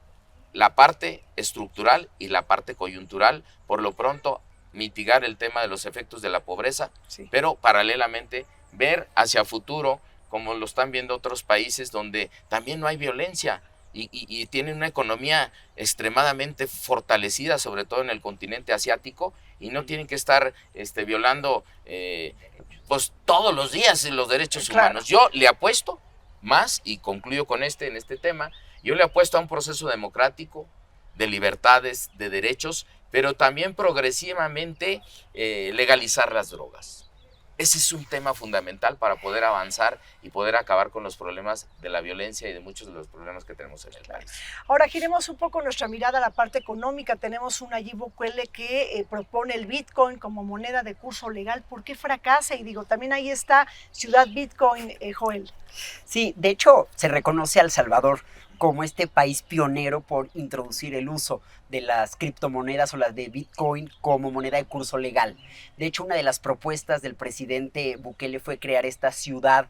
la parte estructural y la parte coyuntural. Por lo pronto, mitigar el tema de los efectos de la pobreza, pero paralelamente ver hacia futuro, como lo están viendo otros países donde también no hay violencia y tienen una economía extremadamente fortalecida, sobre todo en el continente asiático, y no tienen que estar violando pues todos los días los derechos humanos. Yo le apuesto más, y concluyo con en este tema, yo le apuesto a un proceso democrático, de libertades, de derechos, pero también progresivamente legalizar las drogas. ese es un tema fundamental para poder avanzar y poder acabar con los problemas de la violencia y de muchos de los problemas que tenemos en el país. Ahora giremos un poco nuestra mirada a la parte económica. Tenemos un Nayib Bukele que propone el Bitcoin como moneda de curso legal. ¿Por qué fracasa? Y digo, también ahí está Ciudad Bitcoin, Joel. Sí, de hecho se reconoce a El Salvador como este país pionero por introducir el uso de las criptomonedas o las de Bitcoin como moneda de curso legal. De hecho, una de las propuestas del presidente Bukele fue crear esta ciudad,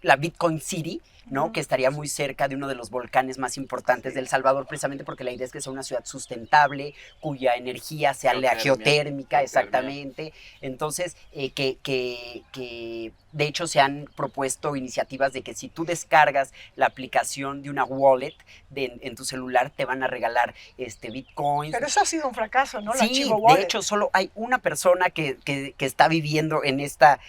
la Bitcoin City, ¿no? Que estaría muy cerca de uno de los volcanes más importantes de El Salvador, precisamente porque la idea es que sea una ciudad sustentable, cuya energía sea la geotérmica, exactamente. Entonces, que de hecho se han propuesto iniciativas de que si tú descargas la aplicación de una wallet en tu celular, te van a regalar bitcoins. Pero eso ha sido un fracaso, ¿no? Sí, la Chivo Wallet. de hecho, solo hay una persona que está viviendo en esta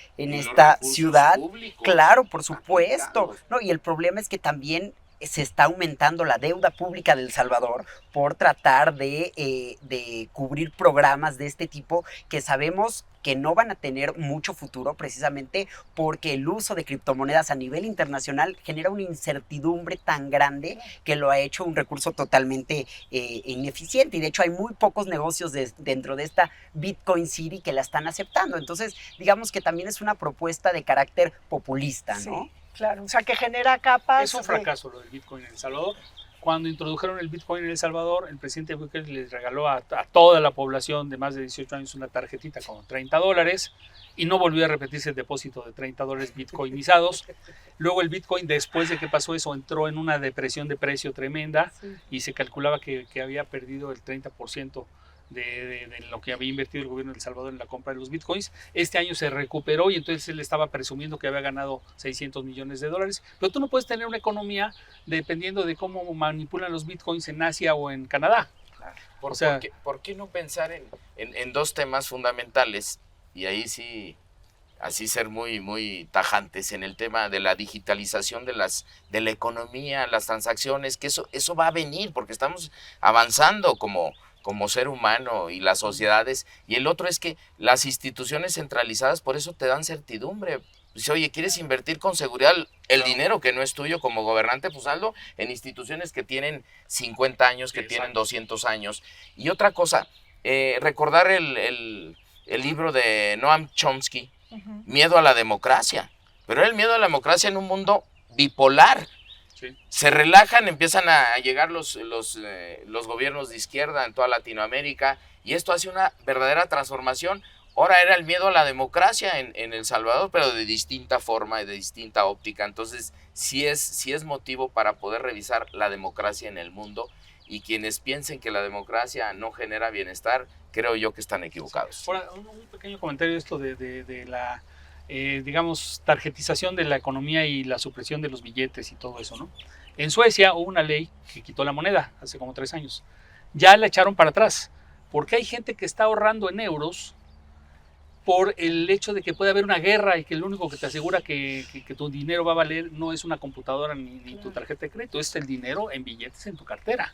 ciudad. Públicos, claro, por supuesto, ¿no? Y el problema es que también se está aumentando la deuda pública de El Salvador por tratar de cubrir programas de este tipo que sabemos que no van a tener mucho futuro, precisamente porque el uso de criptomonedas a nivel internacional genera una incertidumbre tan grande que lo ha hecho un recurso totalmente ineficiente. Y de hecho hay muy pocos negocios dentro de esta Bitcoin City que la están aceptando. Entonces, digamos que también es una propuesta de carácter populista, ¿no? Sí, claro, o sea, que genera capas. Es un fracaso lo del Bitcoin en El Salvador. Cuando introdujeron el Bitcoin en El Salvador, el presidente Bukele les regaló a toda la población de más de 18 años una tarjetita con $30 y no volvió a repetirse el depósito de $30 bitcoinizados. Luego el Bitcoin, después de que pasó eso, entró en una depresión de precio tremenda y se calculaba que había perdido el 30% de lo que había invertido el gobierno de El Salvador en la compra de los bitcoins. Este año se recuperó y entonces él estaba presumiendo que había ganado $600 millones. Pero tú no puedes tener una economía dependiendo de cómo manipulan los bitcoins en Asia o en Canadá. ¿Por qué no pensar en dos temas fundamentales? Y ahí sí, así ser muy, muy tajantes en el tema de la digitalización de la economía, las transacciones, que eso va a venir porque estamos avanzando como ser humano y las sociedades. Y el otro es que las instituciones centralizadas por eso te dan certidumbre. Dice, oye, ¿quieres invertir con seguridad el dinero que no es tuyo como gobernante? Pues hazlo en instituciones que tienen 50 años, que tienen 200 años. Y otra cosa, recordar el libro de Noam Chomsky, Miedo a la democracia. Pero era el miedo a la democracia en un mundo bipolar. Se relajan, empiezan a llegar los gobiernos de izquierda en toda Latinoamérica y esto hace una verdadera transformación. Ahora era el miedo a la democracia en El Salvador, pero de distinta forma y de distinta óptica. Entonces sí es motivo para poder revisar la democracia en el mundo, y quienes piensen que la democracia no genera bienestar, creo yo que están equivocados. Ahora, un pequeño comentario de esto de la tarjetización de la economía y la supresión de los billetes y todo eso, ¿no? En Suecia hubo una ley que quitó la moneda hace como 3 años. Ya la echaron para atrás, porque hay gente que está ahorrando en euros por el hecho de que puede haber una guerra y que lo único que te asegura que tu dinero va a valer no es una computadora ni tu tarjeta de crédito, es el dinero en billetes en tu cartera.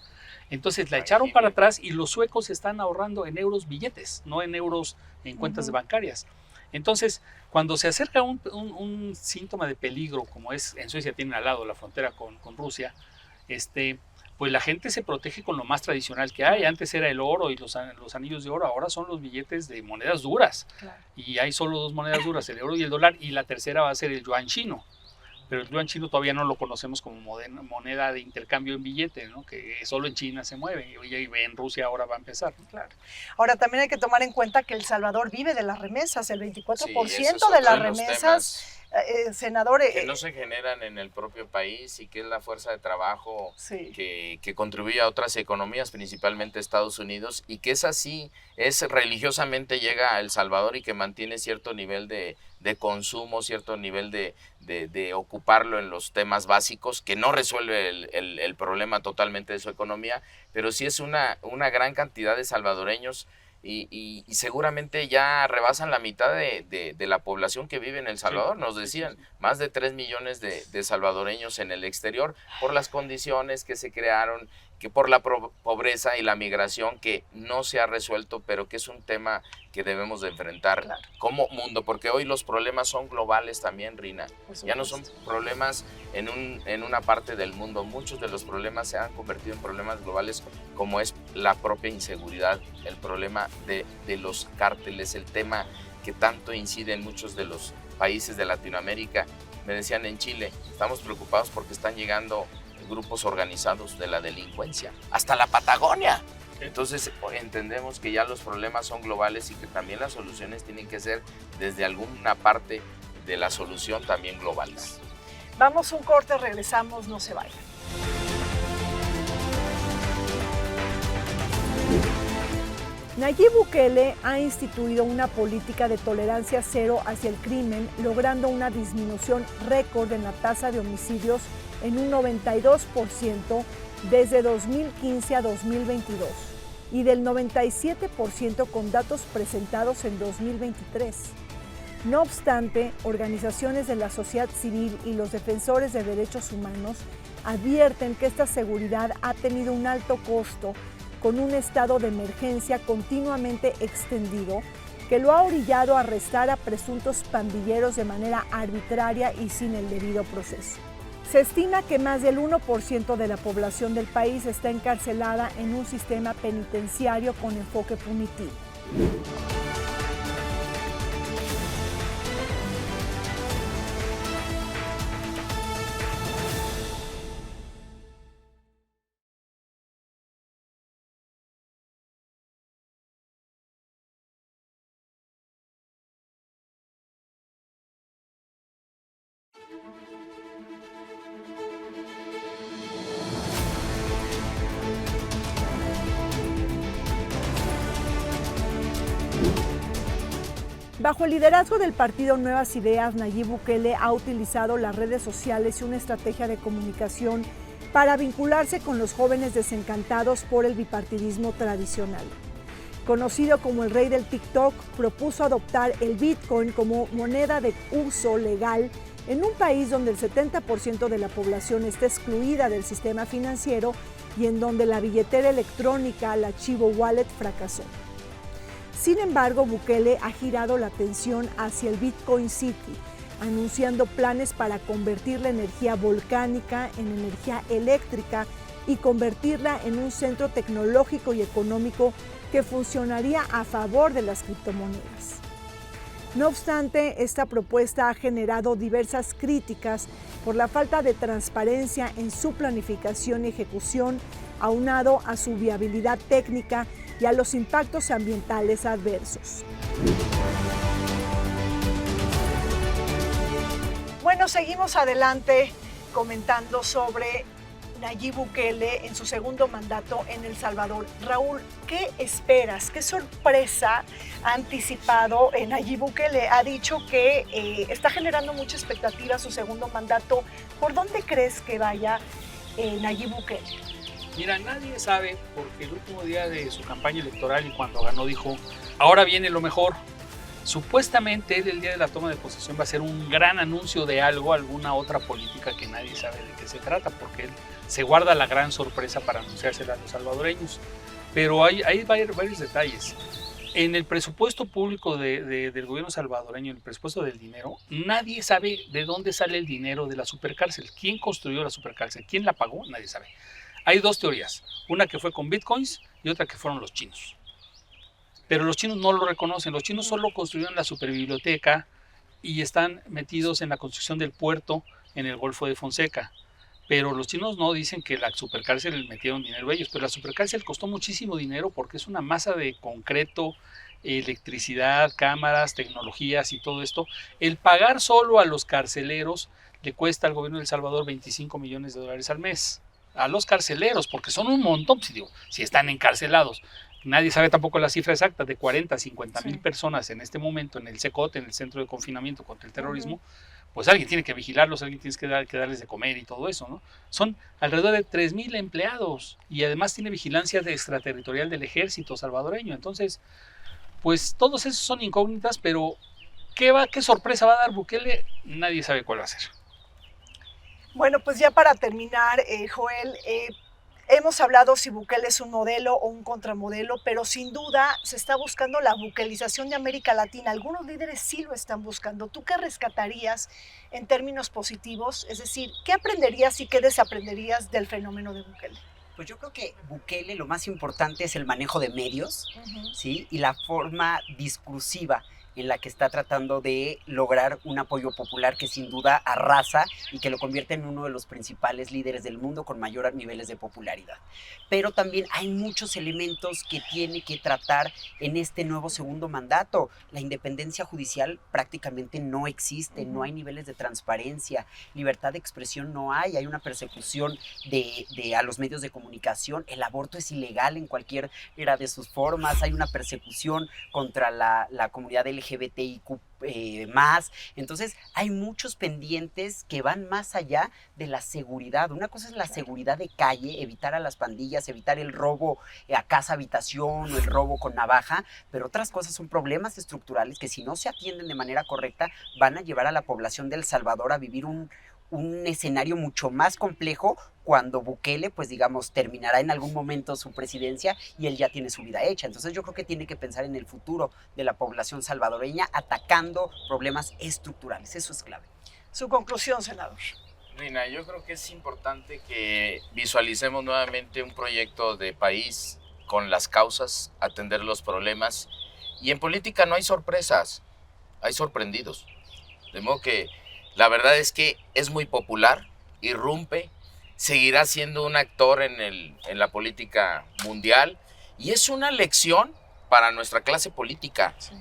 Entonces la echaron para atrás y los suecos están ahorrando en euros billetes, no en euros en cuentas bancarias. Entonces, cuando se acerca un síntoma de peligro, como es en Suecia, tienen al lado la frontera con Rusia, pues la gente se protege con lo más tradicional que hay. Antes era el oro y los anillos de oro, ahora son los billetes de monedas duras. Claro. Y hay solo 2 monedas duras, el euro y el dólar, y la tercera va a ser el yuan chino. Pero el yuan chino todavía no lo conocemos como moneda de intercambio en billete, ¿no? Que solo en China se mueve y en Rusia ahora va a empezar, ¿no? Claro. Ahora también hay que tomar en cuenta que El Salvador vive de las remesas, el 24% de las remesas, senador. Que no se generan en el propio país y que es la fuerza de trabajo que contribuye a otras economías, principalmente Estados Unidos, y que es así, religiosamente llega a El Salvador y que mantiene cierto nivel de consumo, cierto nivel de ocuparlo en los temas básicos, que no resuelve el problema totalmente de su economía, pero sí es una gran cantidad de salvadoreños y seguramente ya rebasan la mitad de la población que vive en El Salvador. Nos decían, más de 3 millones de salvadoreños en el exterior por las condiciones que se crearon, que por la pobreza y la migración que no se ha resuelto, pero que es un tema que debemos de enfrentar como mundo, porque hoy los problemas son globales también, Rina. Ya no son problemas en una parte del mundo, muchos de los problemas se han convertido en problemas globales, como es la propia inseguridad, el problema de los cárteles, el tema que tanto incide en muchos de los países de Latinoamérica. Me decían en Chile, estamos preocupados porque están llegando grupos organizados de la delincuencia, hasta la Patagonia. Entonces entendemos que ya los problemas son globales y que también las soluciones tienen que ser desde alguna parte de la solución también globales. Vamos a un corte, regresamos, no se vayan. Nayib Bukele ha instituido una política de tolerancia cero hacia el crimen, logrando una disminución récord en la tasa de homicidios en un 92% desde 2015 a 2022 y del 97% con datos presentados en 2023. No obstante, organizaciones de la sociedad civil y los defensores de derechos humanos advierten que esta seguridad ha tenido un alto costo con un estado de emergencia continuamente extendido que lo ha orillado a arrestar a presuntos pandilleros de manera arbitraria y sin el debido proceso. Se estima que más del 1% de la población del país está encarcelada en un sistema penitenciario con enfoque punitivo. Bajo el liderazgo del partido Nuevas Ideas, Nayib Bukele ha utilizado las redes sociales y una estrategia de comunicación para vincularse con los jóvenes desencantados por el bipartidismo tradicional. Conocido como el rey del TikTok, propuso adoptar el Bitcoin como moneda de uso legal en un país donde el 70% de la población está excluida del sistema financiero y en donde la billetera electrónica, la Chivo Wallet, fracasó. Sin embargo, Bukele ha girado la atención hacia el Bitcoin City, anunciando planes para convertir la energía volcánica en energía eléctrica y convertirla en un centro tecnológico y económico que funcionaría a favor de las criptomonedas. No obstante, esta propuesta ha generado diversas críticas por la falta de transparencia en su planificación y ejecución, aunado a su viabilidad técnica y a los impactos ambientales adversos. Bueno, seguimos adelante comentando sobre Nayib Bukele en su segundo mandato en El Salvador. Raúl, ¿qué esperas? ¿Qué sorpresa ha anticipado Nayib Bukele? Ha dicho que está generando mucha expectativa su segundo mandato. ¿Por dónde crees que vaya Nayib Bukele? Mira, nadie sabe, porque el último día de su campaña electoral y cuando ganó dijo, ahora viene lo mejor. Supuestamente él, el día de la toma de posesión, va a ser un gran anuncio de algo, alguna otra política que nadie sabe de qué se trata, porque él se guarda la gran sorpresa para anunciársela a los salvadoreños. Pero hay varios detalles. En el presupuesto público del gobierno salvadoreño, el presupuesto del dinero, nadie sabe de dónde sale el dinero de la supercárcel. ¿Quién construyó la supercárcel? ¿Quién la pagó? Nadie sabe. Hay dos teorías, una que fue con bitcoins y otra que fueron los chinos. Pero los chinos no lo reconocen, los chinos solo construyeron la superbiblioteca y están metidos en la construcción del puerto en el Golfo de Fonseca. Pero los chinos no dicen que la supercárcel metieron dinero ellos, pero la supercárcel costó muchísimo dinero porque es una masa de concreto, electricidad, cámaras, tecnologías y todo esto. El pagar solo a los carceleros le cuesta al gobierno de El Salvador $25 millones al mes. A los carceleros, porque son un montón, si están encarcelados. Nadie sabe tampoco la cifra exacta de 40 a 50 mil personas en este momento en el CECOT, en el Centro de Confinamiento contra el Terrorismo. Pues alguien tiene que vigilarlos, alguien tiene que darles de comer y todo eso, ¿no? Son alrededor de 3,000 empleados y además tiene vigilancia extraterritorial del ejército salvadoreño. Entonces, pues todos esos son incógnitas, pero ¿qué sorpresa va a dar Bukele? Nadie sabe cuál va a ser. Bueno, pues ya para terminar, Joel, Hemos hablado si Bukele es un modelo o un contramodelo, pero sin duda se está buscando la buquelización de América Latina. Algunos líderes sí lo están buscando. ¿Tú qué rescatarías en términos positivos? Es decir, ¿qué aprenderías y qué desaprenderías del fenómeno de Bukele? Pues yo creo que Bukele lo más importante es el manejo de medios, ¿sí? Y la forma discursiva en la que está tratando de lograr un apoyo popular que sin duda arrasa y que lo convierte en uno de los principales líderes del mundo con mayores niveles de popularidad. Pero también hay muchos elementos que tiene que tratar en este nuevo segundo mandato. La independencia judicial prácticamente no existe, no hay niveles de transparencia, libertad de expresión no hay una persecución a los medios de comunicación, el aborto es ilegal en cualquiera de sus formas, hay una persecución contra la comunidad LGBTIQ+, entonces hay muchos pendientes que van más allá de la seguridad. Una cosa es la seguridad de calle, evitar a las pandillas, evitar el robo a casa habitación o el robo con navaja, pero otras cosas son problemas estructurales que si no se atienden de manera correcta van a llevar a la población de El Salvador a vivir un escenario mucho más complejo cuando Bukele, pues digamos, terminará en algún momento su presidencia y él ya tiene su vida hecha. Entonces yo creo que tiene que pensar en el futuro de la población salvadoreña atacando problemas estructurales. Eso es clave. Su conclusión, senador. Rina, yo creo que es importante que visualicemos nuevamente un proyecto de país con las causas, atender los problemas. Y en política no hay sorpresas, hay sorprendidos. De modo que la verdad es que es muy popular, irrumpe, seguirá siendo un actor en la política mundial y es una lección para nuestra clase política. Sí.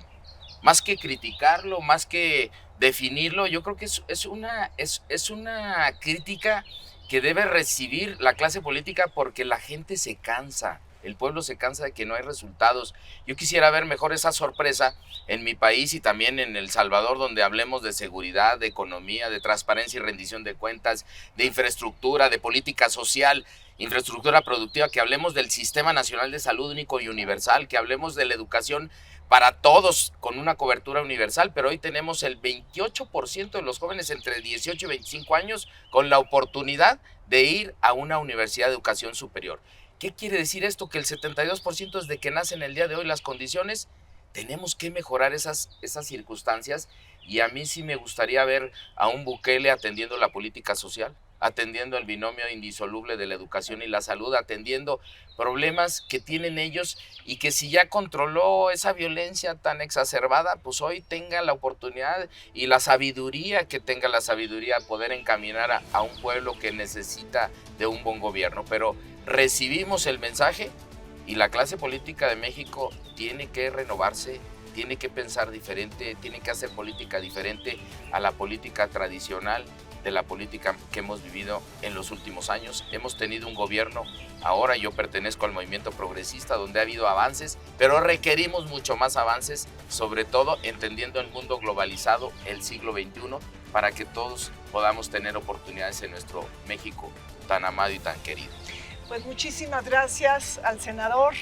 Más que criticarlo, más que definirlo, yo creo que es una crítica que debe recibir la clase política porque la gente se cansa. El pueblo se cansa de que no hay resultados. Yo quisiera ver mejor esa sorpresa en mi país y también en El Salvador, donde hablemos de seguridad, de economía, de transparencia y rendición de cuentas, de infraestructura, de política social, infraestructura productiva, que hablemos del Sistema Nacional de Salud único y universal, que hablemos de la educación para todos con una cobertura universal, pero hoy tenemos el 28% de los jóvenes entre 18 y 25 años con la oportunidad de ir a una universidad de educación superior. ¿Qué quiere decir esto? Que el 72% desde que nacen el día de hoy las condiciones, tenemos que mejorar esas circunstancias y a mí sí me gustaría ver a un Bukele atendiendo la política social, atendiendo el binomio indisoluble de la educación y la salud, atendiendo problemas que tienen ellos y que si ya controló esa violencia tan exacerbada, pues hoy tenga la oportunidad y la sabiduría, que tenga la sabiduría de poder encaminar a un pueblo que necesita de un buen gobierno. Pero recibimos el mensaje y la clase política de México tiene que renovarse, tiene que pensar diferente, tiene que hacer política diferente a la política tradicional de la política que hemos vivido en los últimos años. Hemos tenido un gobierno, ahora yo pertenezco al movimiento progresista, donde ha habido avances, pero requerimos mucho más avances, sobre todo entendiendo el mundo globalizado, el siglo XXI, para que todos podamos tener oportunidades en nuestro México tan amado y tan querido. Pues muchísimas gracias al senador,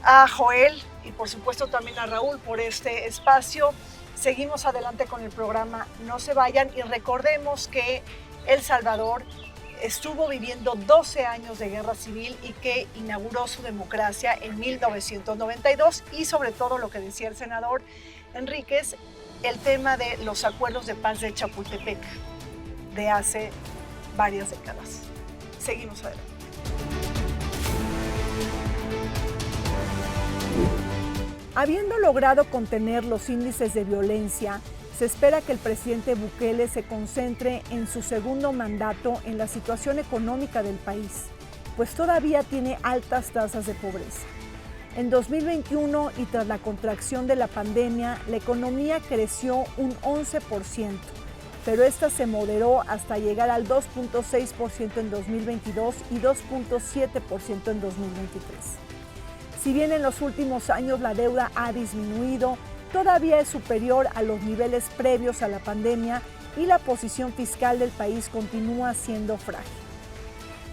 a Joel y por supuesto también a Raúl por este espacio. Seguimos adelante con el programa, no se vayan y recordemos que El Salvador estuvo viviendo 12 años de guerra civil y que inauguró su democracia en 1992 y sobre todo lo que decía el senador Enríquez, el tema de los acuerdos de paz de Chapultepec de hace varias décadas. Seguimos adelante. Habiendo logrado contener los índices de violencia, se espera que el presidente Bukele se concentre en su segundo mandato en la situación económica del país, pues todavía tiene altas tasas de pobreza. En 2021 y tras la contracción de la pandemia, la economía creció un 11%, pero esta se moderó hasta llegar al 2.6% en 2022 y 2.7% en 2023. Si bien en los últimos años la deuda ha disminuido, todavía es superior a los niveles previos a la pandemia y la posición fiscal del país continúa siendo frágil.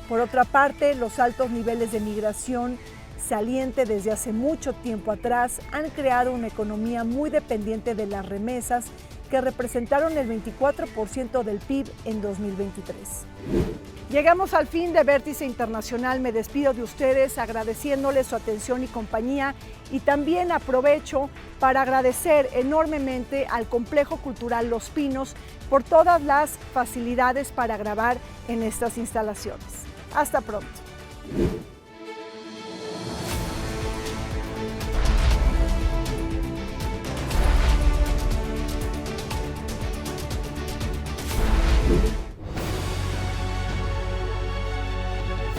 Por otra parte, los altos niveles de migración saliente desde hace mucho tiempo atrás han creado una economía muy dependiente de las remesas que representaron el 24% del PIB en 2023. Llegamos al fin de Vértice Internacional. Me despido de ustedes agradeciéndoles su atención y compañía, y también aprovecho para agradecer enormemente al Complejo Cultural Los Pinos por todas las facilidades para grabar en estas instalaciones. Hasta pronto.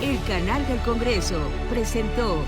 El canal del Congreso presentó